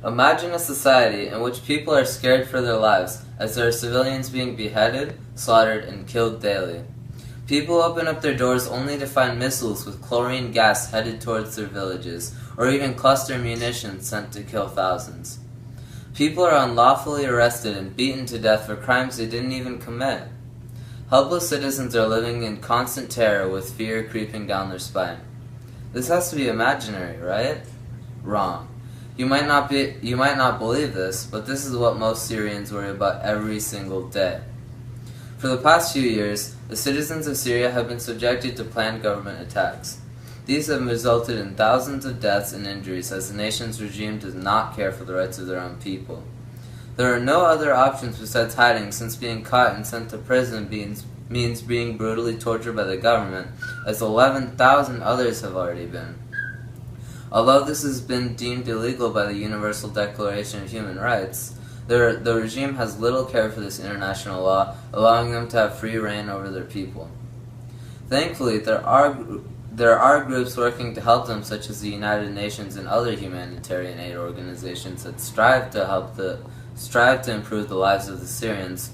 Imagine a society in which people are scared for their lives as there are civilians being beheaded, slaughtered, and killed daily. People open up their doors only to find missiles with chlorine gas headed towards their villages, or even cluster munitions sent to kill thousands. People are unlawfully arrested and beaten to death for crimes they didn't even commit. Helpless citizens are living in constant terror with fear creeping down their spine. This has to be imaginary, right? Wrong. You might not believe this, but this is what most Syrians worry about every single day. For the past few years, the citizens of Syria have been subjected to planned government attacks. These have resulted in thousands of deaths and injuries as the nation's regime does not care for the rights of their own people. There are no other options besides hiding, since being caught and sent to prison means being brutally tortured by the government, as 11,000 others have already been. Although this has been deemed illegal by the Universal Declaration of Human Rights, the regime has little care for this international law, allowing them to have free reign over their people. Thankfully, there are groups working to help them, such as the United Nations and other humanitarian aid organizations that strive to improve the lives of the Syrians.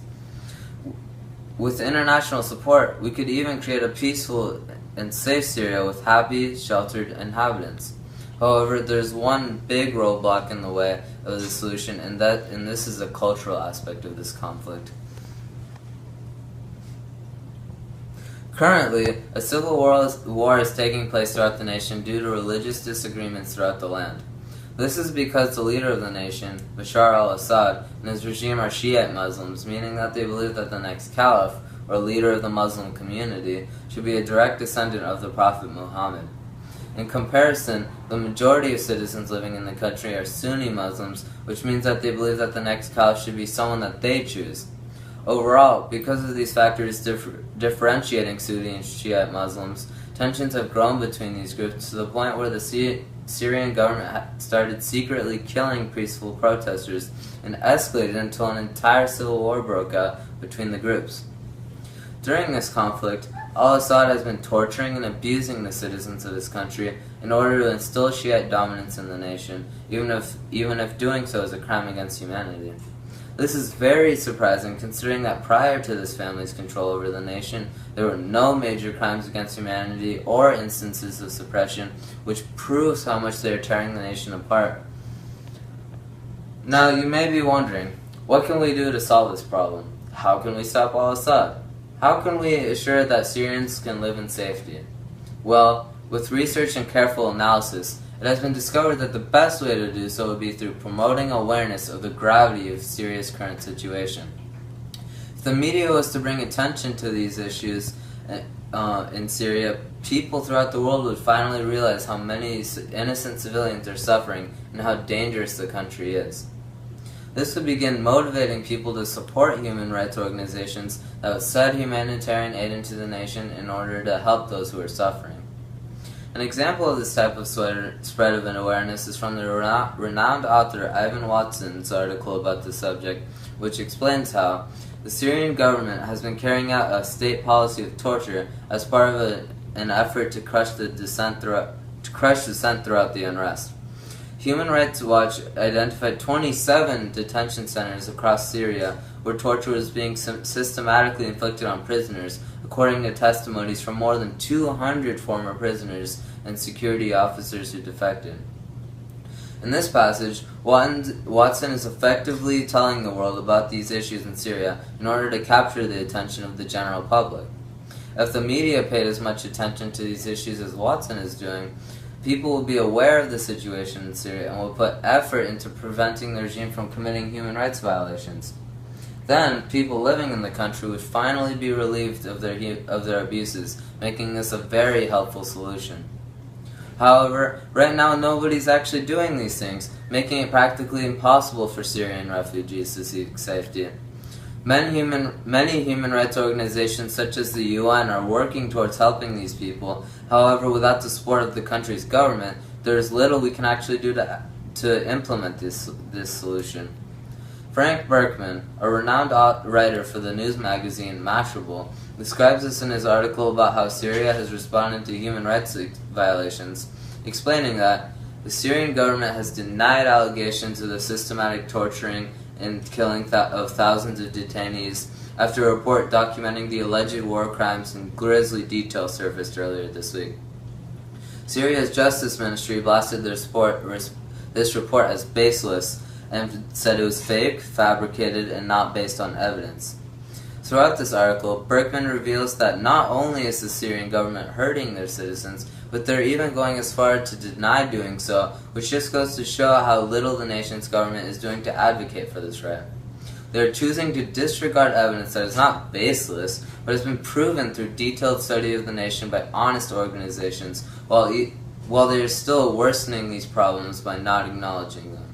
With international support, we could even create a peaceful and safe Syria with happy, sheltered inhabitants. However, there's one big roadblock in the way of the solution, and this is a cultural aspect of this conflict. Currently, a civil war is taking place throughout the nation due to religious disagreements throughout the land. This is because the leader of the nation, Bashar al-Assad, and his regime are Shiite Muslims, meaning that they believe that the next caliph, or leader of the Muslim community, should be a direct descendant of the Prophet Muhammad. In comparison, the majority of citizens living in the country are Sunni Muslims, which means that they believe that the next caliph should be someone that they choose. Overall, because of these factors differentiating Sunni and Shiite Muslims, tensions have grown between these groups to the point where the Syrian government started secretly killing peaceful protesters and escalated until an entire civil war broke out between the groups. During this conflict, al-Assad has been torturing and abusing the citizens of his country in order to instill Shiite dominance in the nation, even if doing so is a crime against humanity. This is very surprising, considering that prior to this family's control over the nation, there were no major crimes against humanity or instances of suppression, which proves how much they are tearing the nation apart. Now, you may be wondering, what can we do to solve this problem? How can we stop al-Assad? How can we assure that Syrians can live in safety? Well, with research and careful analysis, it has been discovered that the best way to do so would be through promoting awareness of the gravity of Syria's current situation. If the media was to bring attention to these issues in Syria, people throughout the world would finally realize how many innocent civilians are suffering and how dangerous the country is. This would begin motivating people to support human rights organizations that would send humanitarian aid into the nation in order to help those who are suffering. An example of this type of spread of awareness is from the renowned author Ivan Watson's article about the subject, which explains how the Syrian government has been carrying out a state policy of torture as part of an effort to crush dissent throughout the unrest. Human Rights Watch identified 27 detention centers across Syria where torture was being systematically inflicted on prisoners, according to testimonies from more than 200 former prisoners and security officers who defected. In this passage, Watson is effectively telling the world about these issues in Syria in order to capture the attention of the general public. If the media paid as much attention to these issues as Watson is doing, people will be aware of the situation in Syria and will put effort into preventing the regime from committing human rights violations. Then, people living in the country would finally be relieved of their abuses, making this a very helpful solution. However, right now nobody's actually doing these things, making it practically impossible for Syrian refugees to seek safety. Many human rights organizations such as the UN are working towards helping these people. However, without the support of the country's government, there is little we can actually do to implement this solution. Frank Berkman, a renowned writer for the news magazine Mashable, describes this in his article about how Syria has responded to human rights violations, explaining that the Syrian government has denied allegations of the systematic torturing and killing of thousands of detainees after a report documenting the alleged war crimes in grisly detail surfaced earlier this week. Syria's Justice Ministry blasted this report as baseless and said it was fake, fabricated, and not based on evidence. Throughout this article, Berkman reveals that not only is the Syrian government hurting their citizens, but they're even going as far to deny doing so, which just goes to show how little the nation's government is doing to advocate for this right. They're choosing to disregard evidence that is not baseless, but has been proven through detailed study of the nation by honest organizations, while they are still worsening these problems by not acknowledging them.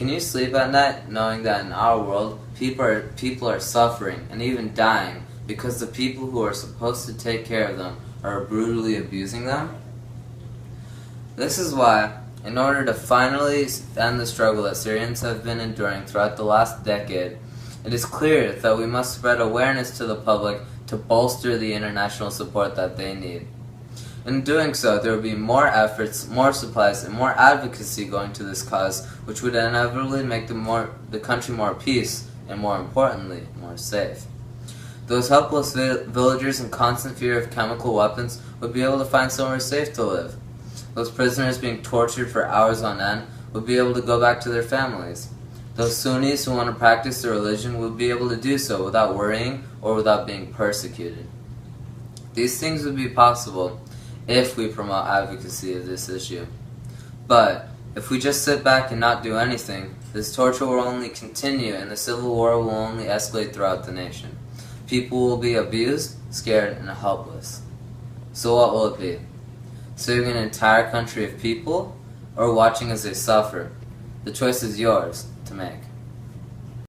Can you sleep at night knowing that in our world, people are suffering and even dying because the people who are supposed to take care of them are brutally abusing them? This is why, in order to finally end the struggle that Syrians have been enduring throughout the last decade, it is clear that we must spread awareness to the public to bolster the international support that they need. In doing so, there will be more efforts, more supplies, and more advocacy going to this cause, which would inevitably make the country more peace, and more importantly, more safe. Those helpless villagers in constant fear of chemical weapons would be able to find somewhere safe to live. Those prisoners being tortured for hours on end would be able to go back to their families. Those Sunnis who want to practice their religion would be able to do so without worrying or without being persecuted. These things would be possible if we promote advocacy of this issue. But if we just sit back and not do anything, this torture will only continue and the civil war will only escalate throughout the nation. People will be abused, scared, and helpless. So what will it be? Saving an entire country of people, or watching as they suffer? The choice is yours to make.